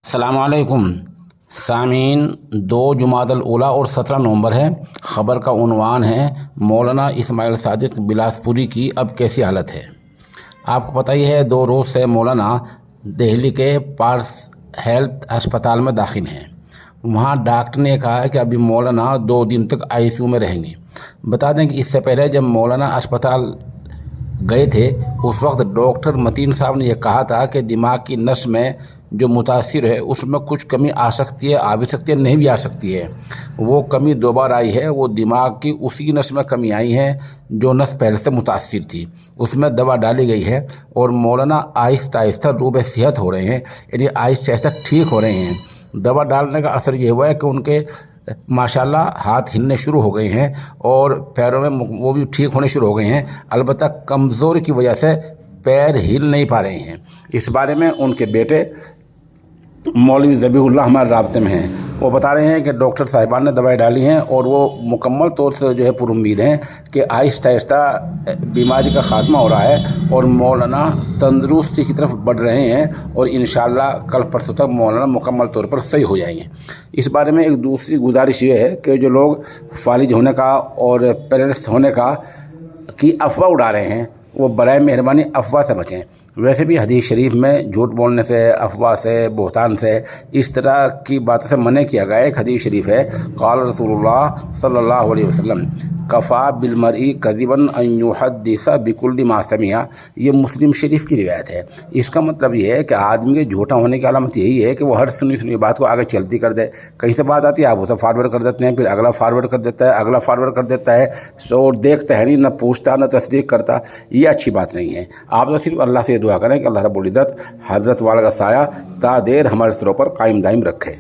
السلام علیکم سامعین، 2 جمادی الاولیٰ اور 17 نومبر ہے۔ خبر کا عنوان ہے مولانا اسماعیل صادق بلاسپوری کی اب کیسی حالت ہے۔ آپ کو پتہ ہی ہے 2 روز سے مولانا دہلی کے پارس ہیلتھ ہسپتال میں داخل ہیں۔ وہاں ڈاکٹر نے کہا ہے کہ ابھی مولانا 2 دن تک ICU میں رہیں گے۔ بتا دیں کہ اس سے پہلے جب مولانا اسپتال گئے تھے اس وقت ڈاکٹر متین صاحب نے یہ کہا تھا کہ دماغ کی نس میں جو متاثر ہے اس میں کچھ کمی آ سکتی ہے، آ بھی سکتی ہے، نہیں بھی آ سکتی ہے۔ وہ کمی 2 بار آئی ہے، وہ دماغ کی اسی نس میں کمی آئی ہے جو نس پہلے سے متاثر تھی، اس میں دوا ڈالی گئی ہے اور مولانا آہستہ آہستہ روبِ صحت ہو رہے ہیں، یعنی آہستہ آہستہ ٹھیک ہو رہے ہیں۔ دوا ڈالنے کا اثر یہ ہوا ہے کہ ان کے ماشاءاللہ ہاتھ ہلنے شروع ہو گئے ہیں اور پیروں میں وہ بھی ٹھیک ہونے شروع ہو گئے ہیں، البتہ کمزوری کی وجہ سے پیر ہل نہیں پا رہے ہیں۔ اس بارے میں ان کے بیٹے مولوی ذبیح اللہ ہمارے رابطے میں ہیں۔ وہ بتا رہے ہیں کہ ڈاکٹر صاحبان نے دوائی ڈالی ہیں اور وہ مکمل طور سے جو ہے پر امید ہیں کہ آہستہ آہستہ بیماری کا خاتمہ ہو رہا ہے اور مولانا تندرستی کی طرف بڑھ رہے ہیں اور انشاءاللہ کل پرسوں تک مولانا مکمل طور پر صحیح ہو جائیں گے۔ اس بارے میں ایک دوسری گزارش یہ ہے کہ جو لوگ فالج ہونے کا اور پیرالائسس ہونے کی افواہ اڑا رہے ہیں وہ برائے مہربانی افواہ سے بچیں۔ ویسے بھی حدیث شریف میں جھوٹ بولنے سے، افواہ سے، بہتان سے، اس طرح کی باتوں سے منع کیا گیا ہے۔ ایک حدیث شریف ہے، قال رسول اللہ صلی اللہ علیہ وسلم کفا بالمرء کذبا ان یحدث بکل ما سمع۔ یہ مسلم شریف کی روایت ہے۔ اس کا مطلب یہ ہے کہ آدمی کے جھوٹا ہونے کی علامت یہی ہے کہ وہ ہر سنی بات کو آگے چلتی کر دے۔ کہیں سے بات آتی ہے آپ اسے فارورڈ کر دیتے ہیں، پھر اگلا فارورڈ کر دیتا ہے، اگلا فارورڈ کر دیتا ہے، اور دیکھتا ہے نہیں، نہ پوچھتا نہ تصدیق کرتا۔ یہ اچھی بات نہیں ہے۔ آپ تو صرف اللہ سے دعا کریں کہ اللہ رب العزت حضرت والا کا سایہ تا دیر ہمارے سروں پر قائم دائم رکھے۔